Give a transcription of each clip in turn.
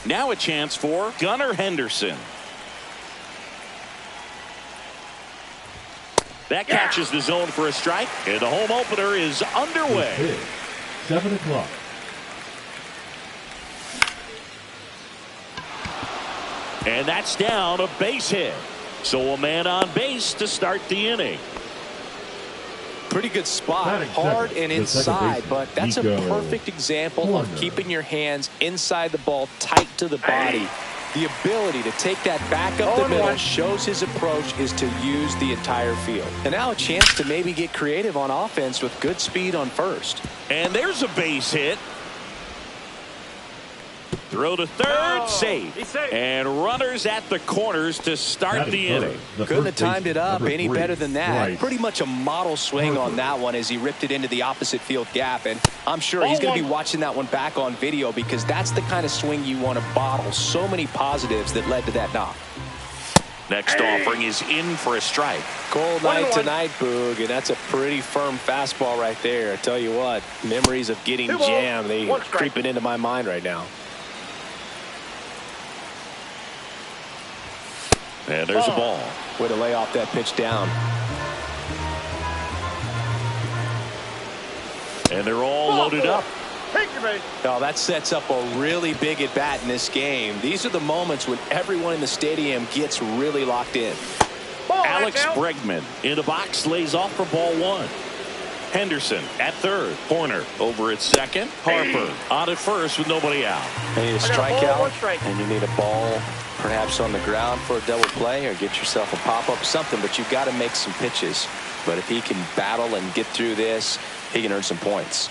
Now a chance for Gunnar Henderson. That catches the zone for a strike, and the home opener is underway. 7 o'clock. And that's down, a base hit. So a man on base to start the inning. Pretty good spot, hard and inside, but that's a perfect example of keeping your hands inside the ball, tight to the body. The ability to take that back up the middle shows his approach is to use the entire field. And now a chance to maybe get creative on offense with good speed on first. And there's a base hit. Throw to third, safe. And runners at the corners to start the inning. Couldn't have timed it up any better than that. Pretty much a model swing on that one as he ripped it into the opposite field gap. And I'm sure he's going to be watching that one back on video because that's the kind of swing you want to bottle. So many positives that led to that knock. Next offering is in for a strike. Cold night tonight, Boog, and that's a pretty firm fastball right there. I tell you what, memories of getting jammed, they are creeping into my mind right now. And there's a ball. Way to lay off that pitch down. And they're all loaded up. Oh, that sets up a really big at bat in this game. These are the moments when everyone in the stadium gets really locked in. Alex Bregman in the box, lays off for ball one. Henderson at third. Corner over at second. Harper on at first with nobody out. You need a strikeout, and you need a ball perhaps on the ground for a double play or get yourself a pop-up, something, but you've got to make some pitches. But if he can battle and get through this, he can earn some points.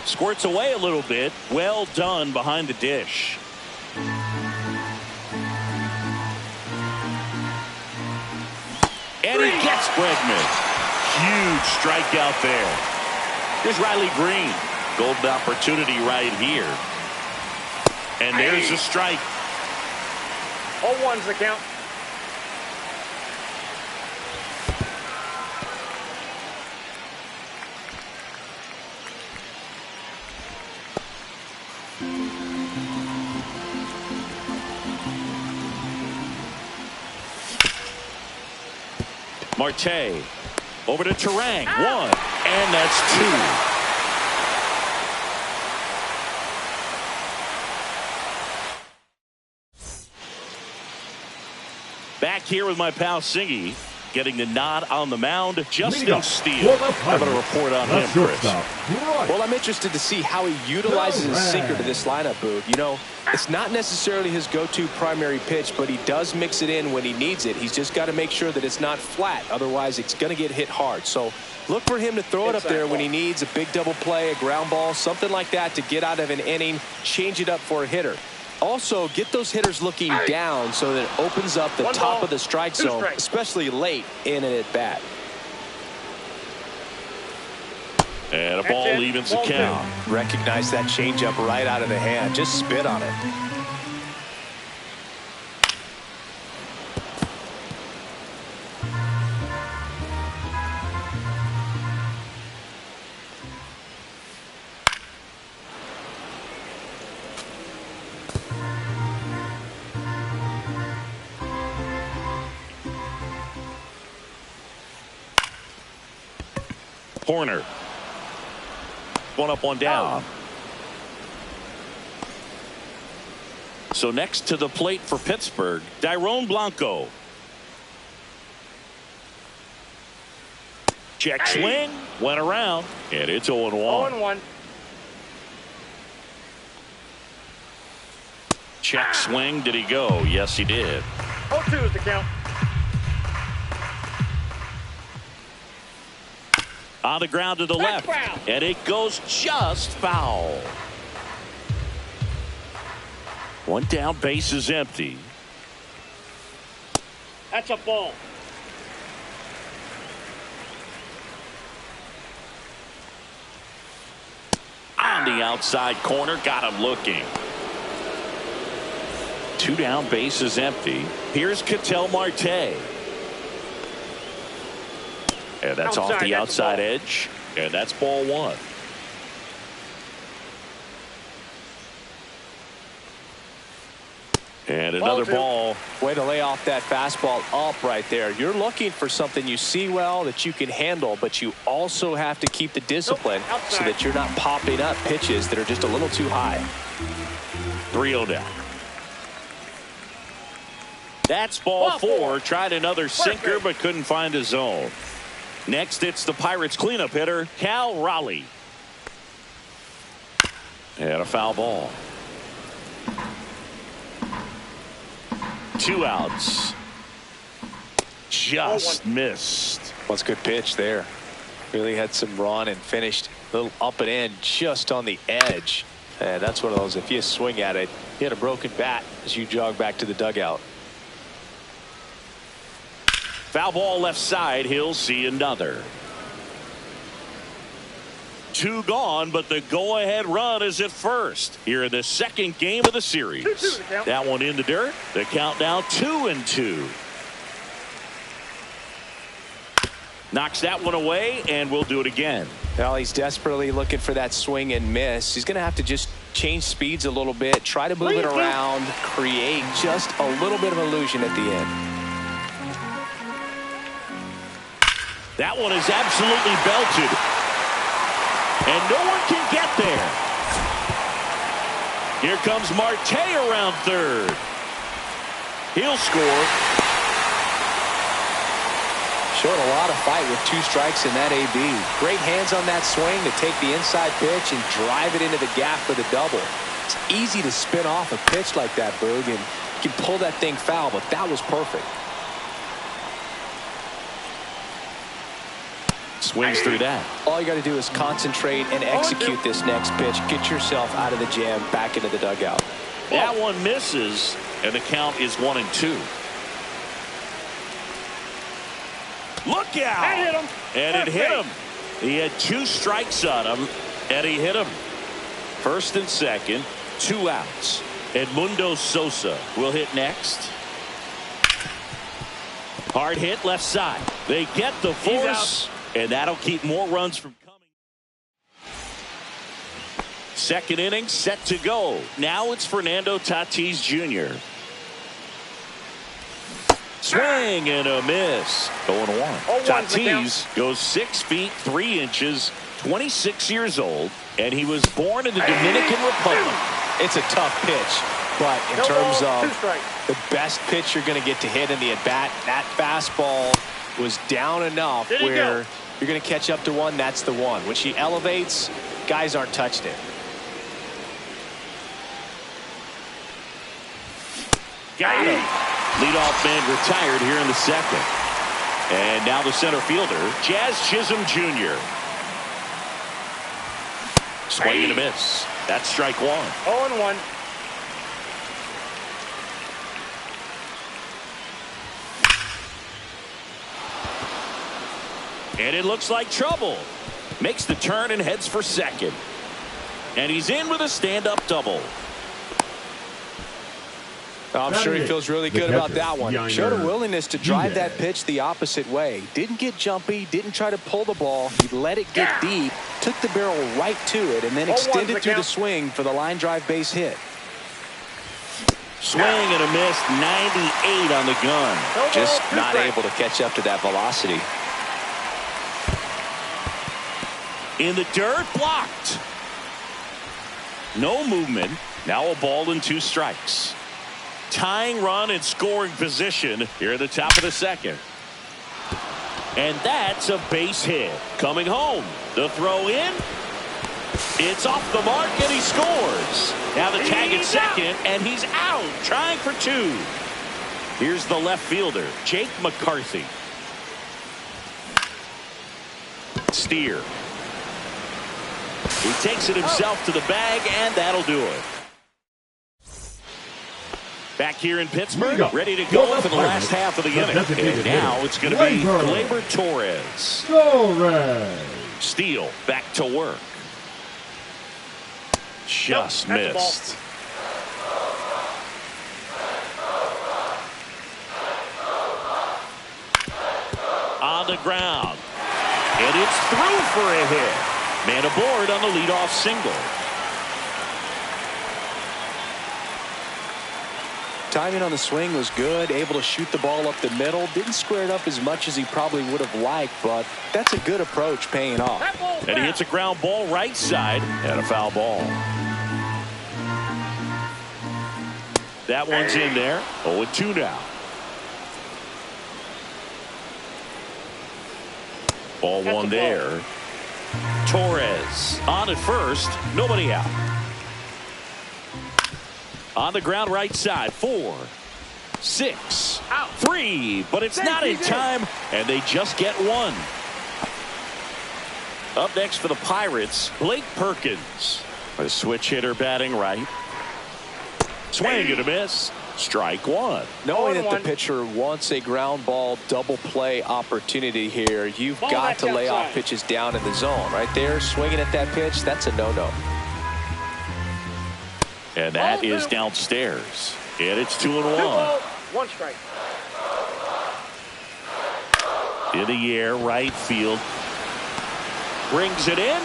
Squirts away a little bit. Well done behind the dish. And he gets Bregman. Huge strikeout there. Here's Riley Green. Golden opportunity right here. And there's a strike. 0-1's the count. Marte over to Turang. 1, and that's 2. Back here with my pal Singy, getting the nod on the mound. Justin Steele. How about a report on him, Chris? Well, I'm interested to see how he utilizes his sinker to this lineup, Boog. You know, it's not necessarily his go-to primary pitch, but he does mix it in when he needs it. He's just got to make sure that it's not flat. Otherwise, it's going to get hit hard. So look for him to throw it up there when he needs a big double play, a ground ball, something like that to get out of an inning, change it up for a hitter. Also, get those hitters looking down so that it opens up the top of the strike zone, especially late in an at-bat. And a ball evens the count. Recognize that changeup right out of the hand. Just spit on it. Corner. One up, one down. So next to the plate for Pittsburgh, Dairon Blanco. Check swing, went around, and it's 0-1. 0-1. Check swing, did he go? Yes, he did. 0-2 is the count. On the ground to the left, and it goes just foul. One down, base is empty. That's a ball. On the outside corner, got him looking. 2 down, base is empty. Here's Ketel Marte. And that's off the outside edge. And that's ball one. And another ball. Way to lay off that fastball up right there. You're looking for something you see well that you can handle, but you also have to keep the discipline so that you're not popping up pitches that are just a little too high. 3-0 down. That's ball four. Tried another sinker, but couldn't find a zone. Next, it's the Pirates cleanup hitter, Cal Raleigh. And a foul ball. 2 outs. Just missed. Well, it's a good pitch there. Really had some run and finished a little up and in just on the edge. And that's one of those, if you swing at it, you had a broken bat as you jog back to the dugout. Foul ball left side. He'll see another. 2 gone, but the go-ahead run is at first here in the second game of the series. 2-2 that one in the dirt. The count now 2-2. Knocks that one away, and we'll do it again. Well, he's desperately looking for that swing and miss. He's going to have to just change speeds a little bit, try to move it around, create just a little bit of illusion at the end. That one is absolutely belted. And no one can get there. Here comes Marte around third. He'll score. Showing a lot of fight with 2 strikes in that AB. Great hands on that swing to take the inside pitch and drive it into the gap for the double. It's easy to spin off a pitch like that, Boog, and you can pull that thing foul, but that was perfect. Swings through that. All you got to do is concentrate and execute this next pitch. Get yourself out of the jam, back into the dugout. That one misses, and the count is 1-2. Look out! That hit him. And it hit him. He had 2 strikes on him, and he hit him. First and second, 2 outs. Edmundo Sosa will hit next. Hard hit left side. They get the force, and that'll keep more runs from coming. Second inning set to go. Now it's Fernando Tatis Jr. Swing and a miss. 0-1. Tatis goes 6 feet 3 inches, 26 years old, and he was born in the Dominican Republic. It's a tough pitch, but in terms of the best pitch you're going to get to hit in the at-bat, that fastball was down enough where you're going to catch up to one. That's the one. When she elevates, guys aren't touching it. Got him. Leadoff man retired here in the second. And now the center fielder, Jazz Chisholm Jr. Swing and a miss. That's strike 1. 0-1. And it looks like trouble. Makes the turn and heads for second. And he's in with a stand-up double. I'm sure he feels really good about that one. Showed a willingness to drive that pitch the opposite way. Didn't get jumpy, didn't try to pull the ball. He let it get deep, took the barrel right to it, and then extended through the swing for the line drive base hit. Swing and a miss, 98 on the gun. Just not able to catch up to that velocity. In the dirt, blocked. No movement. Now a ball and 2 strikes. Tying run in scoring position here at the top of the second. And that's a base hit. Coming home. The throw in. It's off the mark, and he scores. Now the tag at second, and he's out. Trying for 2. Here's the left fielder, Jake McCarthy. Steer. He takes it himself to the bag, and that'll do it. Back here in Pittsburgh, ready to go for the last half of the inning. And now it's going to be Gleyber Torres. Steele back to work. Just missed. On the ground. And it's through for a hit. Man aboard on the leadoff single. Timing on the swing was good, able to shoot the ball up the middle. Didn't square it up as much as he probably would have liked, but that's a good approach paying off. And he hits a ground ball right side and a foul ball. That one's in there. 0-2 now. Ball one there. Torres on at first. Nobody out. On the ground right side. 4, 6, 3. But it's not in time. And they just get one. Up next for the Pirates, Blake Perkins. A switch hitter batting right. Swing and a miss. Strike one. Knowing that the pitcher wants a ground ball double play opportunity here, you've got to lay off pitches down in the zone. Right there, swinging at that pitch, that's a no-no. And that is downstairs. And it's 2-1. 1 strike. In the air, right field. Brings it in.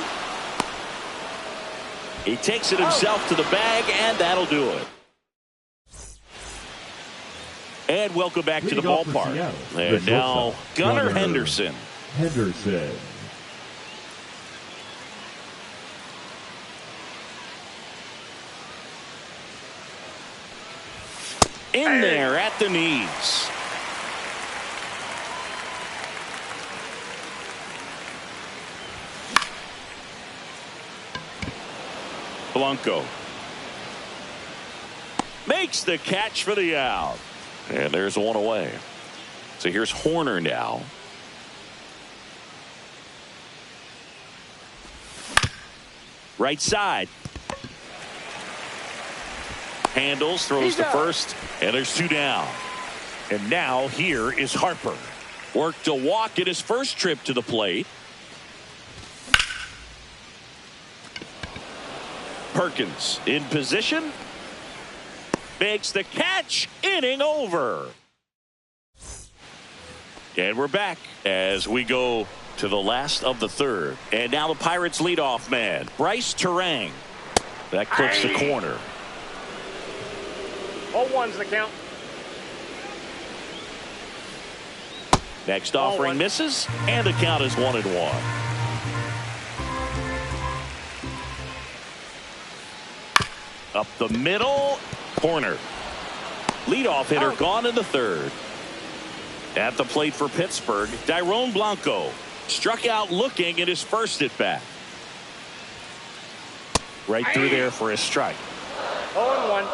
He takes it himself to the bag, and that'll do it. And welcome back to the ballpark. And now Gunnar Henderson. In there at the knees. Blanco makes the catch for the out. And there's one away. So here's Horner now. Right side. Handles, throws to first, and there's 2 down. And now here is Harper. Worked a walk at his first trip to the plate. Perkins in position. Makes the catch. Inning over. And we're back as we go to the last of the third. And now the Pirates leadoff man, Bryce Turang. That clips the corner. 0-1's the count. Next offering misses, and the count is 1-1. Up the middle, corner. Leadoff hitter gone in the third. At the plate for Pittsburgh, Dairon Blanco struck out looking at his first at bat. Right through there for a strike. 0-1.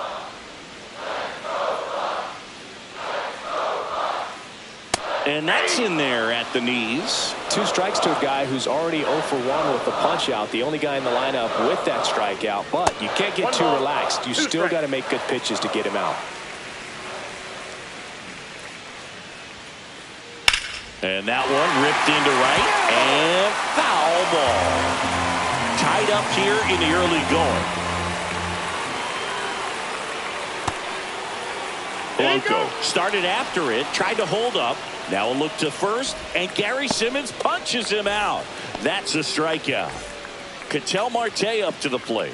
And that's in there at the knees. 2 strikes to a guy who's already 0 for 1 with the punch out. The only guy in the lineup with that strikeout. But you can't get too relaxed. You still got to make good pitches to get him out. And that one ripped into right. And foul ball. Tied up here in the early going. Blanco started after it, tried to hold up. Now a look to first, and Gary Simmons punches him out. That's a strikeout. Ketel Marte up to the plate.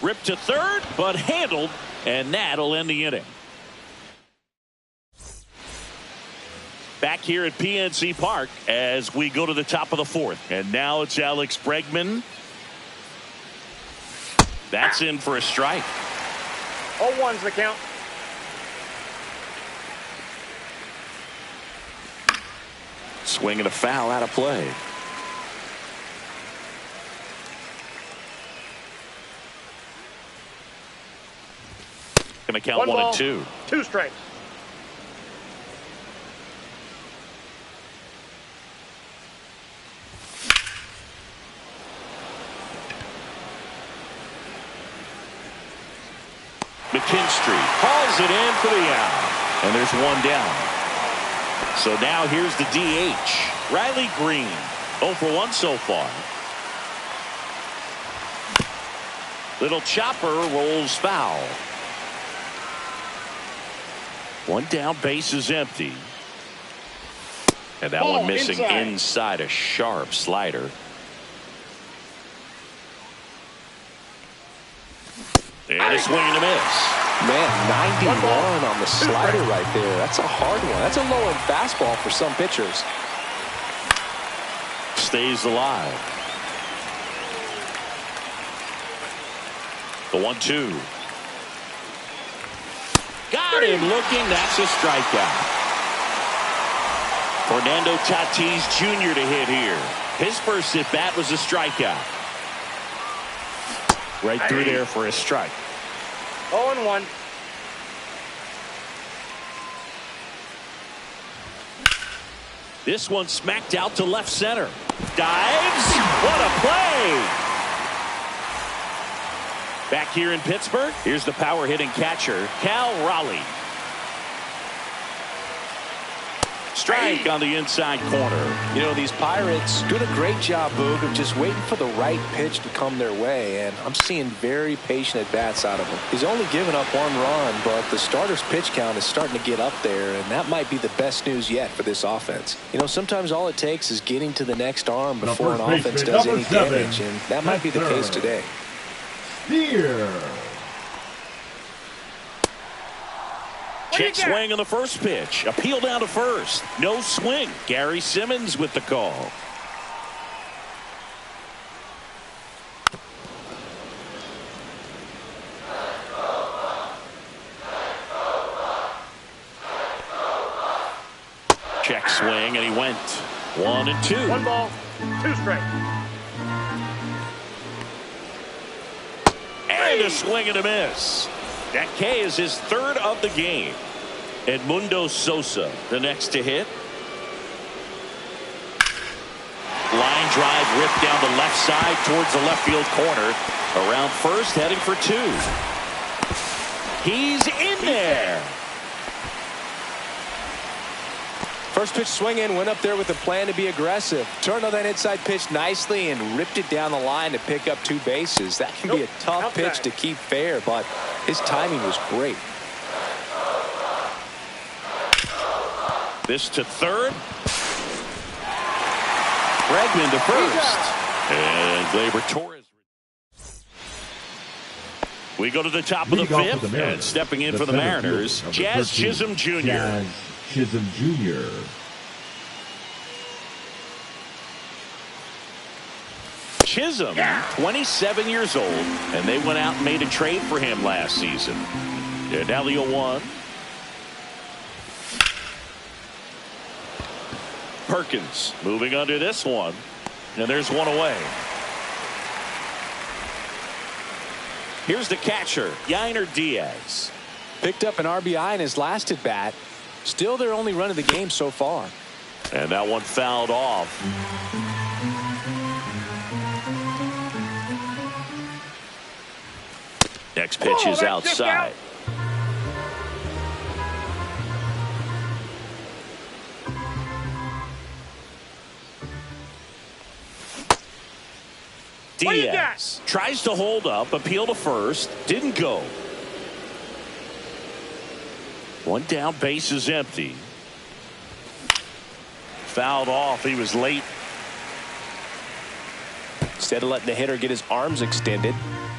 Ripped to third, but handled, and that'll end the inning. Back here at PNC Park as we go to the top of the fourth. And now it's Alex Bregman. That's in for a strike. 0-1's the count. Swing and a foul out of play. Gonna count 1 and 2. 2 strikes. McKinstry hauls it in for the out. And there's 1 down. So now here's the DH. Riley Green. 0 for 1 so far. Little chopper rolls foul. One down, base is empty. And that one missing inside a sharp slider. And a swing and a miss. Man, 91 on the slider right there. That's a hard one. That's a low-end fastball for some pitchers. Stays alive. The 1-2. Got him looking. That's a strikeout. Fernando Tatis Jr. to hit here. His first at bat was a strikeout. Right through there for a strike. 0-1. This one smacked out to left center. Dives. What a play. Back here in Pittsburgh, here's the power hitting catcher, Cal Raleigh. Strike on the inside corner. You know, these Pirates doing a great job, Boog, of just waiting for the right pitch to come their way, and I'm seeing very patient at-bats out of him. He's only given up 1 run, but the starter's pitch count is starting to get up there, and that might be the best news yet for this offense. You know, sometimes all it takes is getting to the next arm before an offense does any damage, and that might be the case today. Here. Check swing on the first pitch. Appeal down to first. No swing. Gary Simmons with the call. Check swing, and he went 1-2. 1 ball, 2 strikes. And a swing and a miss. That K is his 3rd of the game. Edmundo Sosa, the next to hit. Line drive ripped down the left side towards the left field corner. Around first, heading for 2. He's in there. First pitch swing in, went up there with a plan to be aggressive. Turned on that inside pitch nicely and ripped it down the line to pick up 2 bases. That can be a tough pitch to keep fair, but his timing was great. This to third. Bregman to first. And Gleyber Torres. We go to the top of the 5th, and stepping in for the Mariners, Jazz Chisholm Jr. Jazz Chisholm Jr. Chisholm, 27 years old, and they went out and made a trade for him last season. And now the 0-1. Perkins moving under this one, and there's one away. Here's the catcher, Yainer Diaz. Picked up an RBI in his last at bat. Still their only run of the game so far. And that one fouled off. Next pitch is outside. Diaz tries to hold up, appeal to first, didn't go. 1 down, base is empty. Fouled off, he was late. Instead of letting the hitter get his arms extended,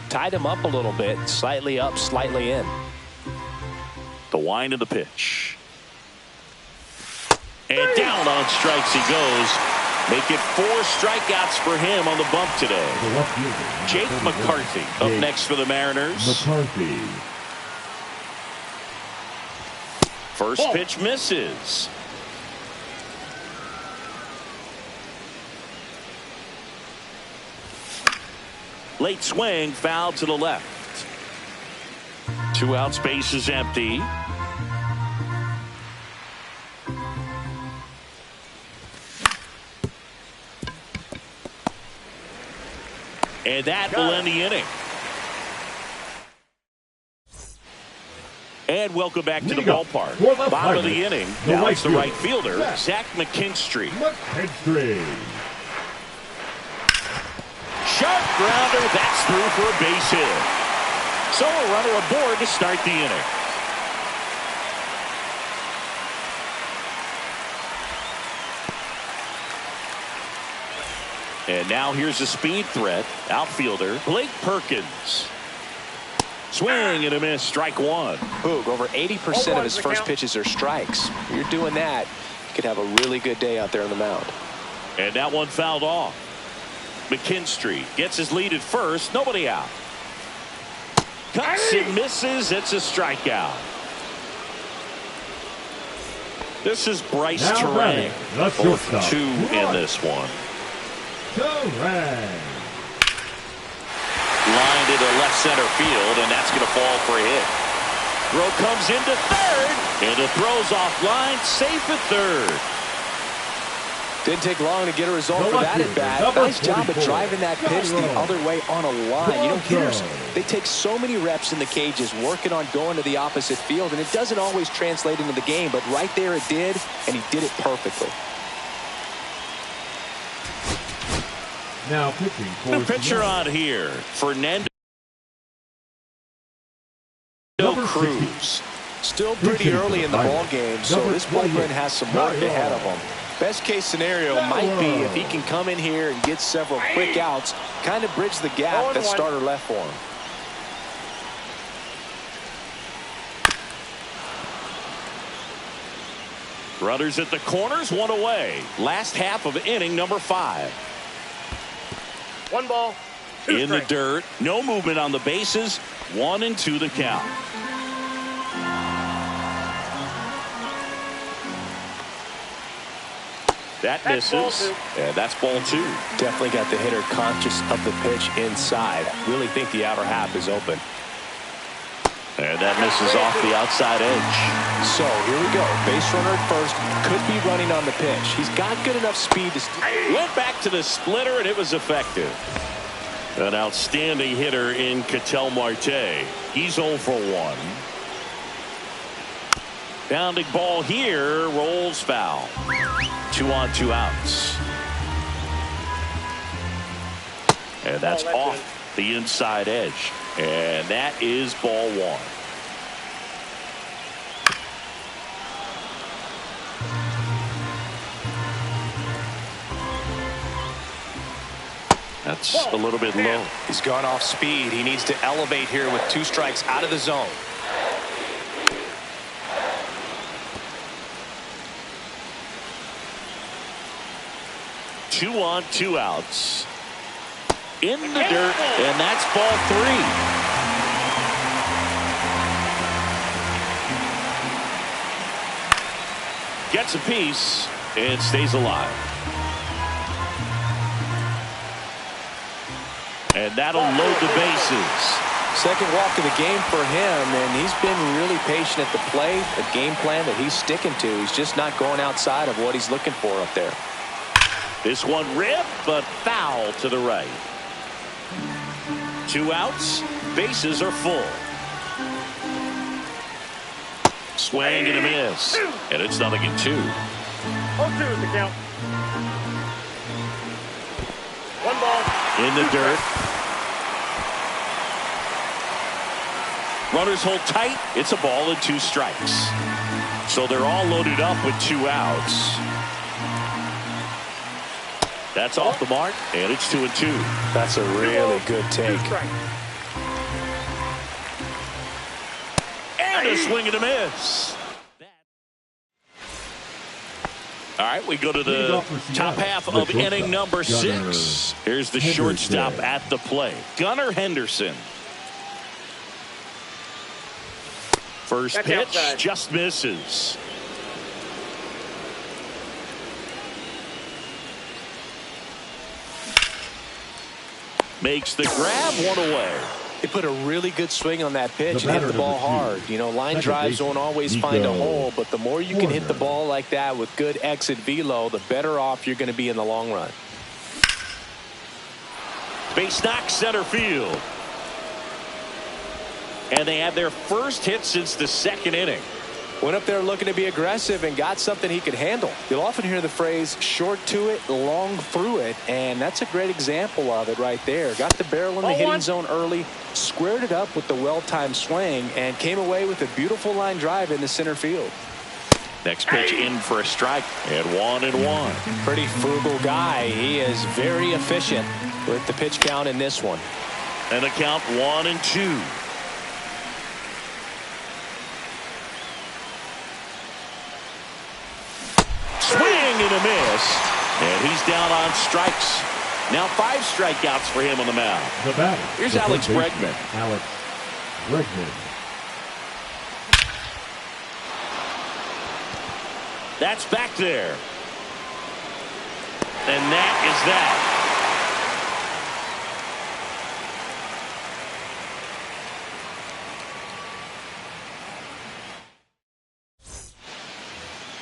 tied him up a little bit, slightly up, slightly in. The wind of the pitch. And down on strikes he goes. Make it 4 strikeouts for him on the bump today. Jake McCarthy up next for the Mariners. McCarthy. First pitch misses. Late swing, foul to the left. 2 outs, base is empty. And that will end the inning. And welcome back to the ballpark. Bottom of the inning. Now it's the right fielder, Zach McKinstry. Sharp grounder. That's through for a base hit. So a runner aboard to start the inning. And now here's a speed threat. Outfielder Blake Perkins. Swing and a miss. Strike one. Boog, over 80% of his first pitches are strikes. If you're doing that, you could have a really good day out there on the mound. And that one fouled off. McKinstry gets his lead at first. Nobody out. Cuts and misses. It's a strikeout. This is Bryce Terang. 0-2 in this one. Terang. Lined into left center field, and that's going to fall for a hit. Throw comes into third, and the throw's offline, safe at third. Didn't take long to get a result for that at bat. Nice job of driving that pitch the other way on a line. You know, hitters, they take so many reps in the cages working on going to the opposite field, and it doesn't always translate into the game, but right there it did, and he did it perfectly. Now pitching for The pitcher on here, Fernando Cruz. Still pretty early in the ball game, so this bullpen has some work ahead of him. Best case scenario might be if he can come in here and get several quick outs, kind of bridge the gap that starter left for him. Runners at the corners, one away. Last half of inning number 5. 1 ball, 2 In the strikes. dirt, no movement on the bases, 1-2 the count. That That's ball misses, 2. and that's ball 2. Definitely got the hitter conscious of the pitch inside. Really think the outer half is open. And that misses off the outside edge. So here we go. Base runner at first. Could be running on the pitch. He's got good enough speed to... Went back to the splitter, and it was effective. An outstanding hitter in Ketel Marte. He's 0 for 1. Bounding ball here, rolls foul. 2 on, 2 outs. And that's off the inside edge. And that is ball 1. That's a little bit low. He's gone off speed. He needs to elevate here with 2 strikes out of the zone. Two on, 2 outs. In the dirt, and that's ball 3. Gets a piece and stays alive. And that'll load the bases. Second walk of the game for him, and he's been really patient at the plate. A game plan that he's sticking to. He's just not going outside of what he's looking for up there. This one ripped, but foul to the right. 2 outs, bases are full. Swing and a miss, and it's 0-2. 0-2 is the count. 1 ball. In the dirt. Runners hold tight. It's a ball and 2 strikes. So they're all loaded up with 2 outs. That's off the mark, and it's 2-2. That's a really good take. 2 strikes. And a swing and a miss. All right, we go to the top half of inning number 6. Here's the shortstop at the plate, Gunnar Henderson. First pitch just misses. Makes the grab, 1 away. He put a really good swing on that pitch and hit the ball hard. You know, line drives won't always find a hole, but the more you can hit the ball like that with good exit velo, the better off you're going to be in the long run. Base knock center field. And they had their first hit since the 2nd inning. Went up there looking to be aggressive and got something he could handle. You'll often hear the phrase short to it, long through it, and that's a great example of it right there. Got the barrel in the hitting zone early, squared it up with the well-timed swing, and came away with a beautiful line drive into center field. Next pitch in for a strike, and 1-1. Pretty frugal guy. He is very efficient with the pitch count in this one. And the count 1-2. Swing and a miss. And he's down on strikes. Now 5 strikeouts for him on the mound. The batter. Here's the Alex first baseman, Bregman. Alex Bregman. That's back there. And that is that.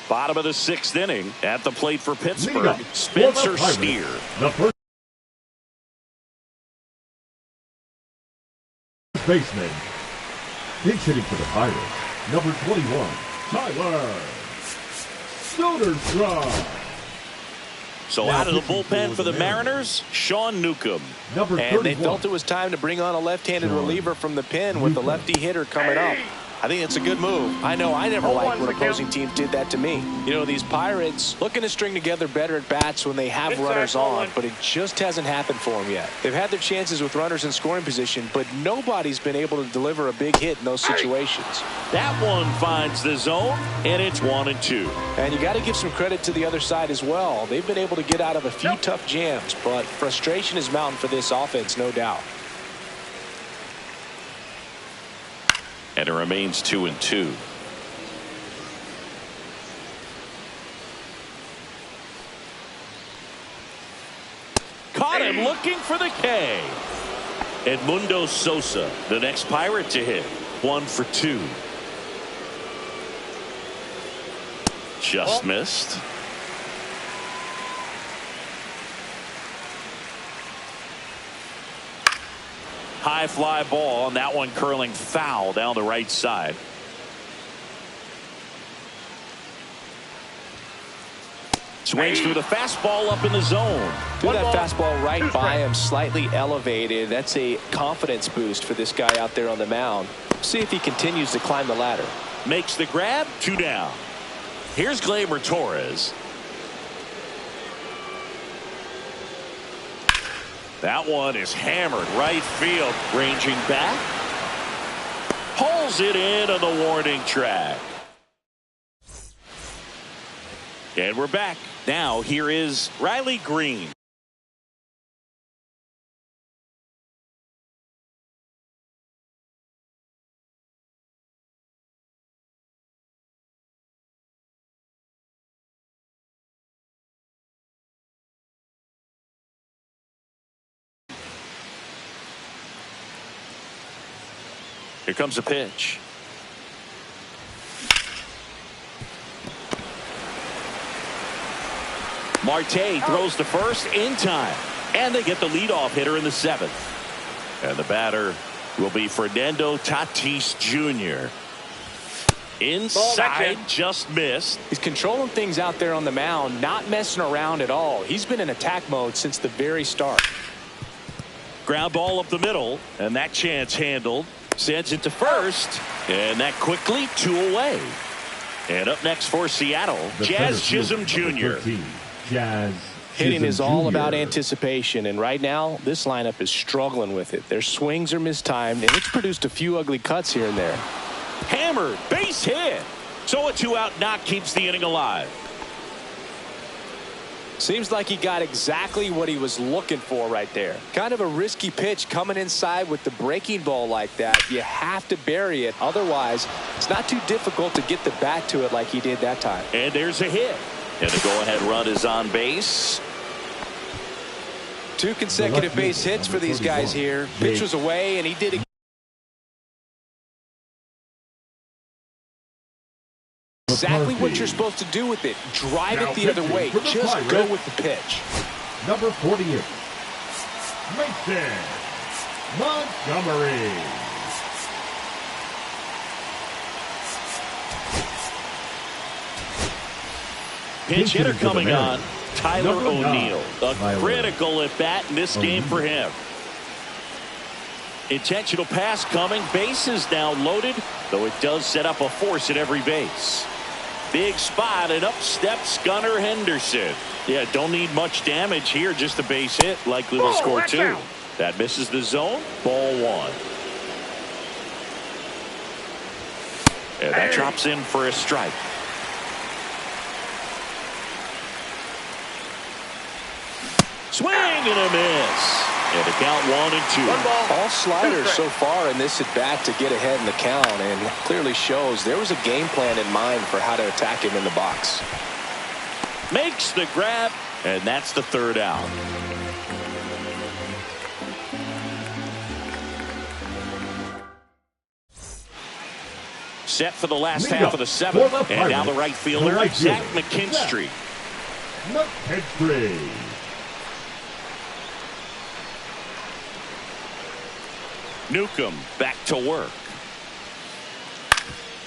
Bottom of the 6th inning. At the plate for Pittsburgh, Spencer Steer. The first baseman. Pinch hitting for the Pirates, number 21, Tyler Soderstrom. So Now out of the pitching bullpen for the Mariners, Mariners, Sean Newcomb. number And 31. they felt it was time to bring on a left-handed Sean reliever from the pen with the Newcomb. lefty hitter coming up. I think it's a good move. I know I never liked when 0-1 opposing teams did that to me. You know, these Pirates looking to string together better at bats when they have Inside, runners 0-1. on, but it just hasn't happened for them yet. They've had their chances with runners in scoring position, but nobody's been able to deliver a big hit in those situations. That one finds the zone, and it's 1-2. And you got to give some credit to the other side as well. They've been able to get out of a few tough jams, but frustration is mounting for this offense, no doubt. And it remains 2-2. Caught him looking for the K. Edmundo Sosa, the next Pirate to hit. 1 for 2. Just missed. High fly ball, and that one curling foul down the right side. Swings through the fastball up in the zone. Threw that fastball right by him, slightly elevated. That's a confidence boost for this guy out there on the mound. See if he continues to climb the ladder. Makes the grab, 2 down. Here's Gleyber Torres. That one is hammered right field, ranging back. Pulls it in on the warning track. And we're back. Now here is Riley Green. Here comes a pitch. Marte throws to first in time. And they get the leadoff hitter in the 7th. And the batter will be Fernando Tatis Jr. Inside, just missed. He's controlling things out there on the mound, not messing around at all. He's been in attack mode since the very start. Ground ball up the middle, and that chance handled. Sends it to first, and that quickly 2 away. And up next for Seattle, The Jazz center Chisholm fielder, number Jr. 13, Jazz Hitting Chisholm is all Jr. about anticipation, and right now this lineup is struggling with it. Their swings are mistimed, and it's produced a few ugly cuts here and there. Hammered, base hit. So a 2-out knock keeps the inning alive. Seems like he got exactly what he was looking for right there. Kind of a risky pitch coming inside with the breaking ball like that. You have to bury it. Otherwise, it's not too difficult to get the bat to it like he did that time. And there's a hit. And the go-ahead run is on base. 2 consecutive base hits for these guys here. Pitch was away, and he did it. Exactly what you're supposed to do with it. Drive it the other way. Just go with the pitch. Number 48, Mason Montgomery. Pinch hitter coming on, Tyler Number 9, O'Neill. A Tyler critical at bat in this game for him. Intentional pass coming. Bases now loaded, though it does set up a force at every base. Big spot, and up steps Gunnar Henderson. Yeah, don't need much damage here, just a base hit. Likely will score 2. Out. That misses the zone. Ball 1. And that drops in for a strike. Swing and a miss. And the count 1-2. One ball. All sliders so far in this at bat to get ahead in the count, and clearly shows there was a game plan in mind for how to attack him in the box. Makes the grab, and that's the 3rd out. Set for the last half of the 7th, and now the right fielder, Zach McKinstry. McKinstry. Newcomb back to work.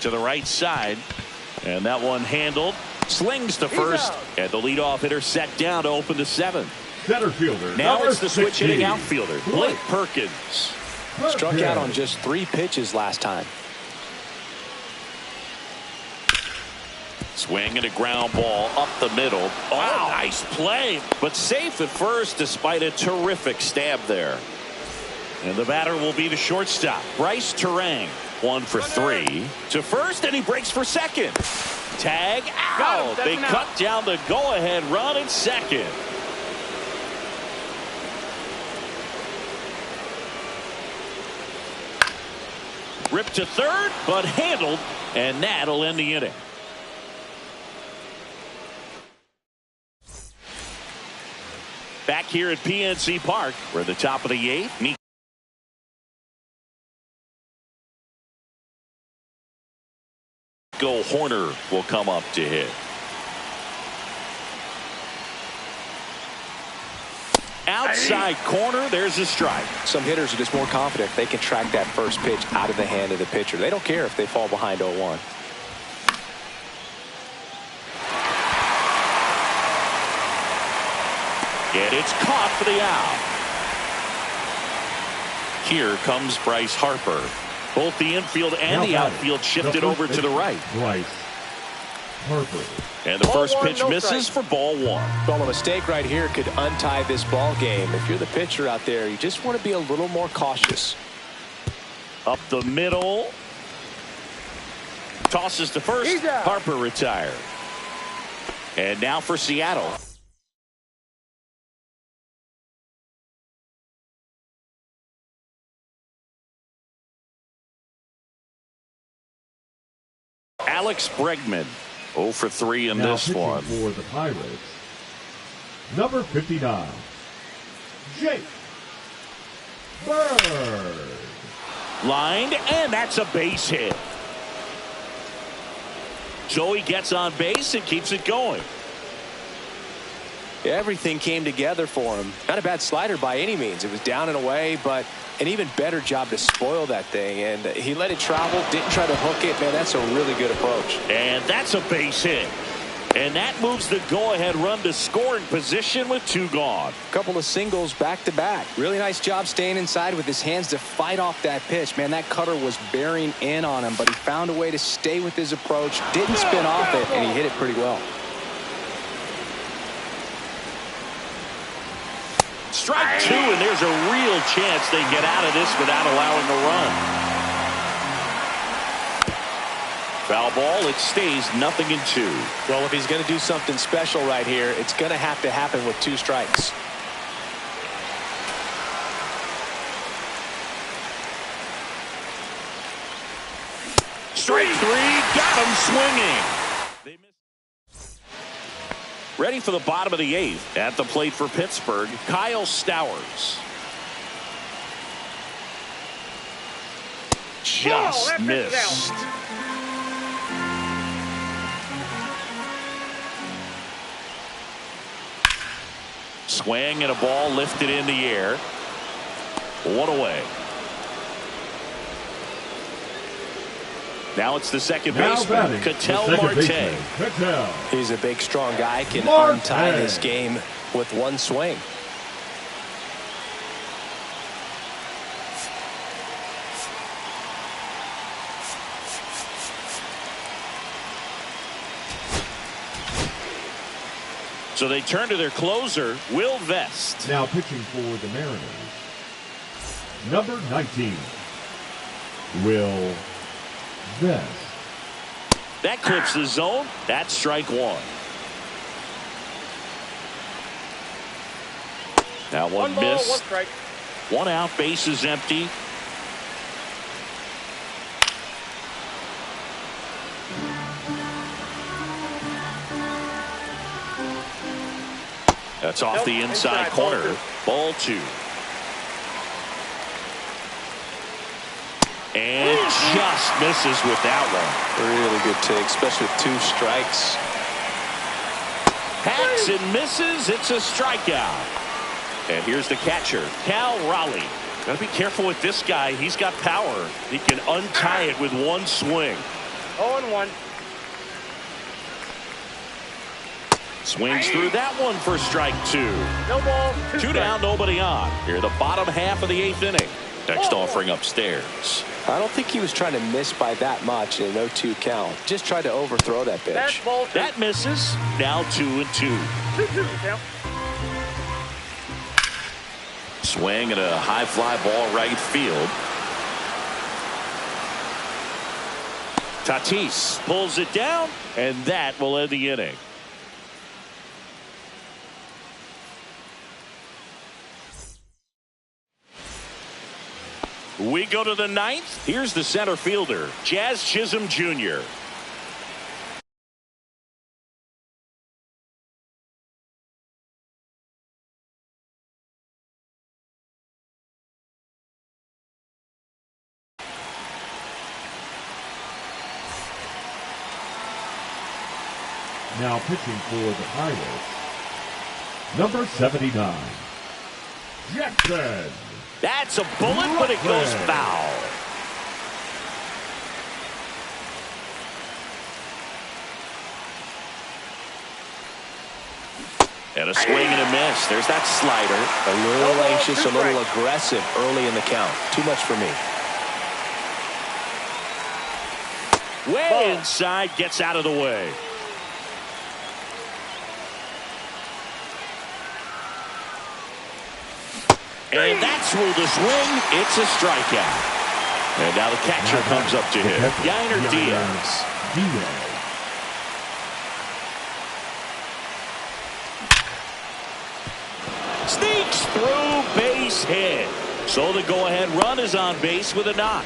To the right side, and that one handled. Slings to first, and the leadoff hitter set down to open the 7th. Center fielder. Now it's the switch 16. hitting outfielder, Blake Perkins. Struck out on just 3 pitches last time. Swing and a ground ball up the middle. Oh, nice play, but safe at first despite a terrific stab there. And the batter will be the shortstop, Bryce Turang. 1 for 3 to first, and he breaks for second. Tag out. They cut down the go-ahead run at second. Ripped to third, but handled, and that'll end the inning. Back here at PNC Park, we're at the top of the 8th. Nico Horner will come up to hit. Outside corner, there's a strike. Some hitters are just more confident if they can track that first pitch out of the hand of the pitcher. They don't care if they fall behind 0-1. And it's caught for the out. Here comes Bryce Harper. Both the infield and the outfield shifted over to the right. Bryce Harper. And the first pitch misses for ball 1. Well, a mistake right here could untie this ball game. If you're the pitcher out there, you just want to be a little more cautious. Up the middle. Tosses to first. Harper retired. And now for Seattle. Alex Bregman, 0 for 3 in Now this one. For the Pirates, number 59, Jake Bird. Lined, and that's a base hit. Joey gets on base and keeps it going. Everything came together for him. Not a bad slider by any means. It was down and away, but an even better job to spoil that thing. And he let it travel, didn't try to hook it. Man, that's a really good approach. And that's a base hit. And that moves the go-ahead run to scoring position with 2 gone. Couple of singles back to back. Really nice job staying inside with his hands to fight off that pitch. Man, that cutter was bearing in on him, but he found a way to stay with his approach, didn't spin off it, and he hit it pretty well. Strike 2, and there's a real chance they get out of this without allowing a run. Foul ball, it stays 0-2. Well, if he's going to do something special right here, it's going to have to happen with 2 strikes. Strike 3, got him swinging. Ready for the bottom of the 8th. At the plate for Pittsburgh, Kyle Stowers. Just missed. Swing and a ball lifted in the air. 1 away. Now it's the second baseman, Ketel Marte. He's a big, strong guy. Can untie this game with 1 swing. So they turn to their closer, Will Vest. Now pitching for the Mariners, number 19, Will Vest. That clips the zone. That's strike one. Now one ball, miss. one strike. One out, base is empty. That's off the inside corner. Ball two. And just misses with that one. Really good take, especially with 2 strikes. Hacks and misses. It's a strikeout. And here's the catcher, Cal Raleigh. Got to be careful with this guy. He's got power. He can untie it with one swing. 0-1. Swings through that one for strike two. No ball, Two down, nobody on. Here, the bottom half of the 8th inning. Next offering upstairs. I don't think he was trying to miss by that much in an 0-2 count. Just tried to overthrow that pitch. That's ball two. That misses. Now 2-2. 2-2 count. Swing and a high fly ball right field. Tatis pulls it down, and that will end the inning. We go to the 9th. Here's the center fielder, Jazz Chisholm Jr. Now pitching for the Pirates, number 79, Jackson. That's a bullet, but it goes foul. And a swing and a miss. There's that slider. A little anxious, a little aggressive early in the count. Too much for me. Way inside, gets out of the way. And that's ruled a swing. It's a strikeout. And now the catcher comes up to him. Yainer Diaz. Sneaks through, base hit. So the go-ahead run is on base with a knock.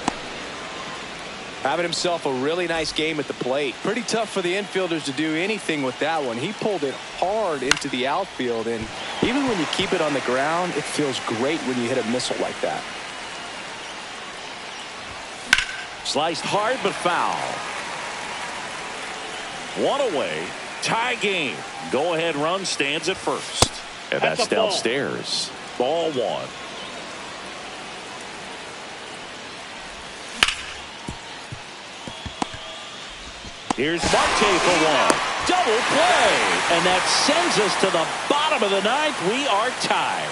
Having himself a really nice game at the plate. Pretty tough for the infielders to do anything with that one. He pulled it hard into the outfield, and even when you keep it on the ground, it feels great when you hit a missile like that. Sliced hard but foul. One away. Tie game. Go-ahead run stands at first. And that's downstairs. Ball one. Here's Marte for one. Double play. And that sends us to the bottom of the 9th. We are tied.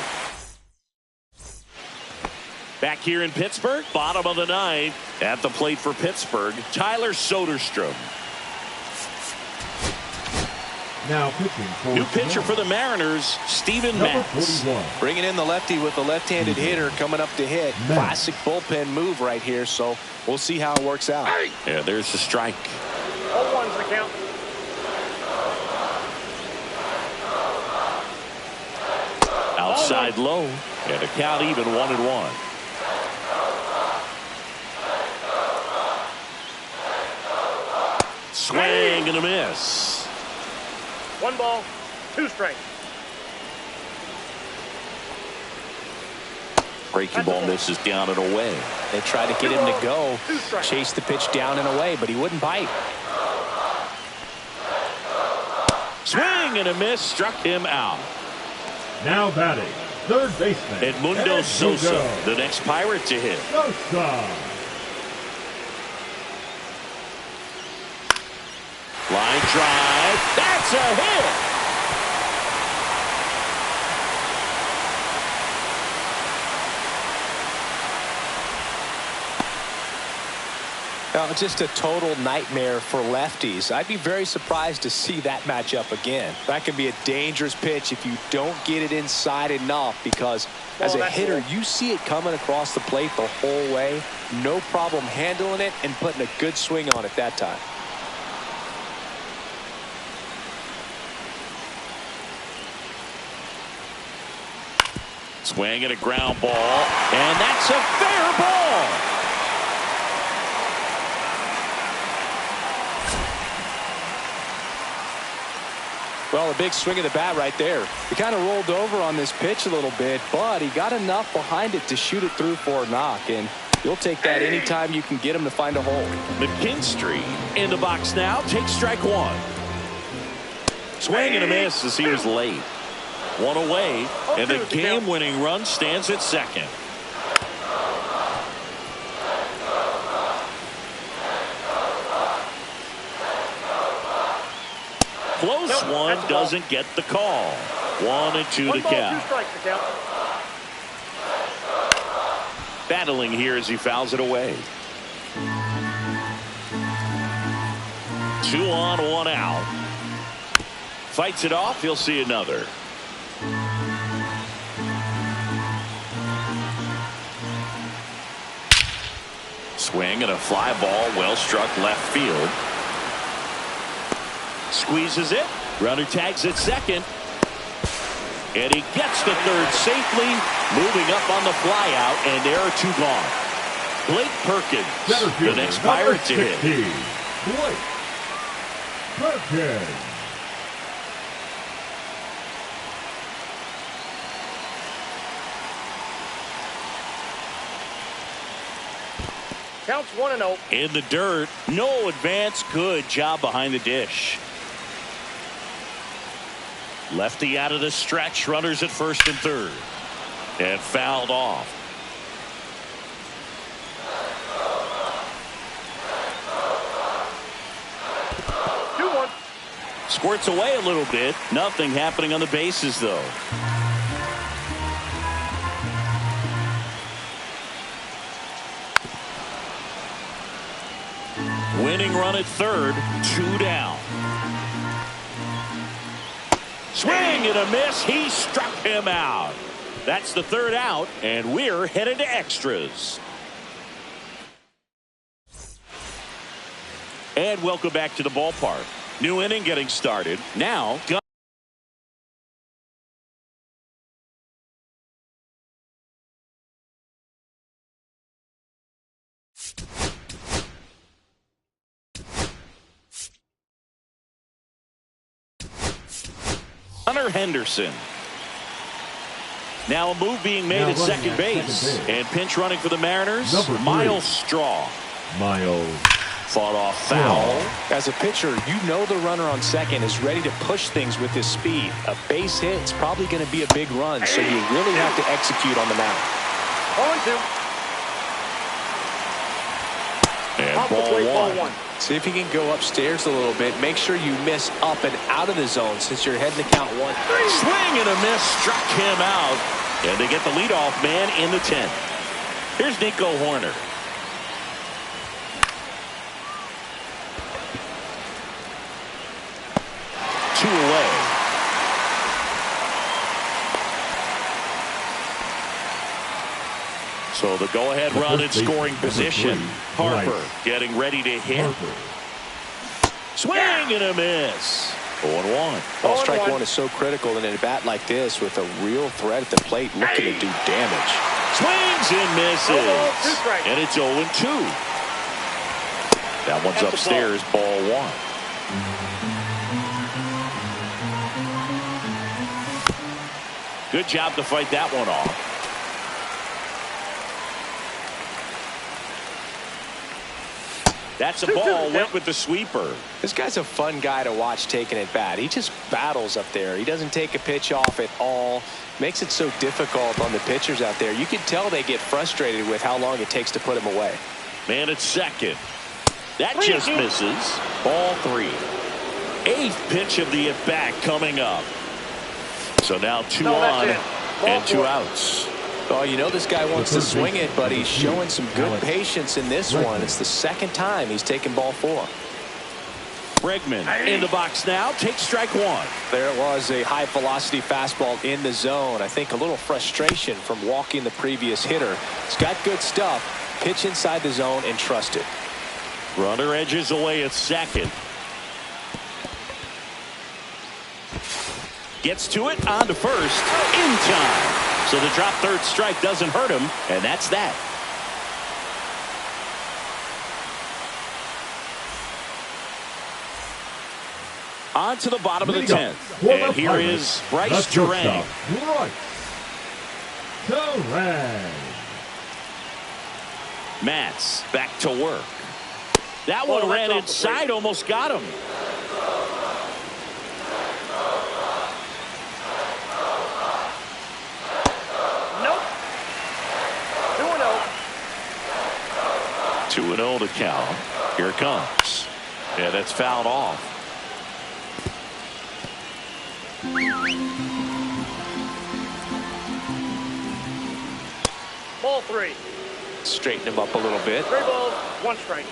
Back here in Pittsburgh, bottom of the 9th. At the plate for Pittsburgh, Tyler Soderstrom. Now pitching for New pitcher for the Mariners, Steven Matz. Bringing in the lefty with the left-handed hitter coming up to hit. Classic bullpen move right here, so we'll see how it works out. Yeah, there's the strike. 0-1's the count. Outside low, and the count even 1-1. Swing and a miss. 1 ball, 2 strikes. Breaking ball misses down and away. They tried to get him to go, chase the pitch down and away, but he wouldn't bite. Swing and a miss, struck him out. Now batting, third baseman, Edmundo Sosa, the next Pirate to hit. Sosa. Line drive, that's a hit. Just a total nightmare for lefties. I'd be very surprised to see that matchup again. That can be a dangerous pitch if you don't get it inside enough, because as a hitter, you see it coming across the plate the whole way. No problem handling it and putting a good swing on it that time. Swing and a ground ball, and that's a fair ball. Well, a big swing of the bat right there. He kind of rolled over on this pitch a little bit, but he got enough behind it to shoot it through for a knock, and you'll take that anytime you can get him to find a hole. McKinstry in the box now, takes strike one. Swing and a miss as he was late. One away, and the game-winning run stands at second. Close one, doesn't get the call. 1-2 to count. Battling here as he fouls it away. 2 on, 1 out. Fights it off, he'll see another. Swing and a fly ball, well struck left field. Squeezes it. Runner tags at second. And he gets the third safely. Moving up on the fly out, and there are 2 gone. Blake Perkins, the next Pirate to hit. Blake Perkins. Counts 1-0. In the dirt. No advance. Good job behind the dish. Lefty out of the stretch. Runners at first and third. And fouled off. Squirts away a little bit. Nothing happening on the bases, though. Winning run at third. 2 down. Swing and a miss. He struck him out. That's the 3rd out, and we're headed to extras. And welcome back to the ballpark. New inning getting started. Now, Hunter Henderson. Now a move being made at second base. And pinch running for the Mariners, Miles Straw. Miles. Fought off foul. As a pitcher, you know the runner on second is ready to push things with his speed. A base hit's probably going to be a big run, so you really have to execute on the mound. 0-2. And ball one. See if you can go upstairs a little bit. Make sure you miss up and out of the zone since you're heading to count 1. Swing and a miss, struck him out. And they get the leadoff man in the 10th. Here's Nico Hoerner. Two away. So the go-ahead run in scoring position. Harper getting ready to hit. Swing and a miss. 0-1. Well, strike one is so critical in a bat like this with a real threat at the plate looking to do damage. Swings and misses. And it's 0-2. That one's upstairs, ball 1. Good job to fight that one off. That's a ball. Went with the sweeper. This guy's a fun guy to watch taking at bat. He just battles up there. He doesn't take a pitch off at all. Makes it so difficult on the pitchers out there. You can tell they get frustrated with how long it takes to put him away. Man at second. That just misses. Ball 3. 8th pitch of the at-bat coming up. So now 2 on and 2 outs. Oh, you know this guy wants to swing it, but he's showing some good patience in this one. It's the second time he's taken ball 4. Bregman in the box now, takes strike 1. There was a high-velocity fastball in the zone. I think a little frustration from walking the previous hitter. He's got good stuff. Pitch inside the zone and trust it. Runner edges away at second. Gets to it, on to first, in time. So the drop third strike doesn't hurt him, and that's that. On to the bottom of the 10th. And here is Bryce Terang. Matz back to work. That one ran inside, almost got him. Nope. 2-0. 2-0 to count. Here it comes. Yeah, that's fouled off. Ball 3. Straighten him up a little bit. 3 balls, 1 strike.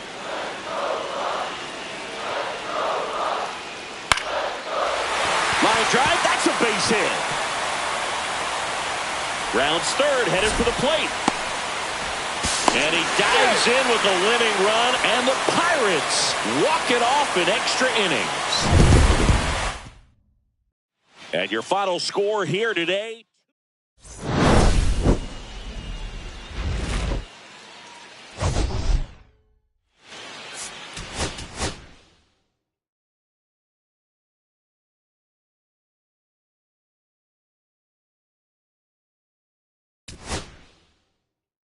Line drive, that's a base hit. Rounds third, headed for the plate. And he dives in with the winning run, and the Pirates walk it off in extra innings. And your final score here today.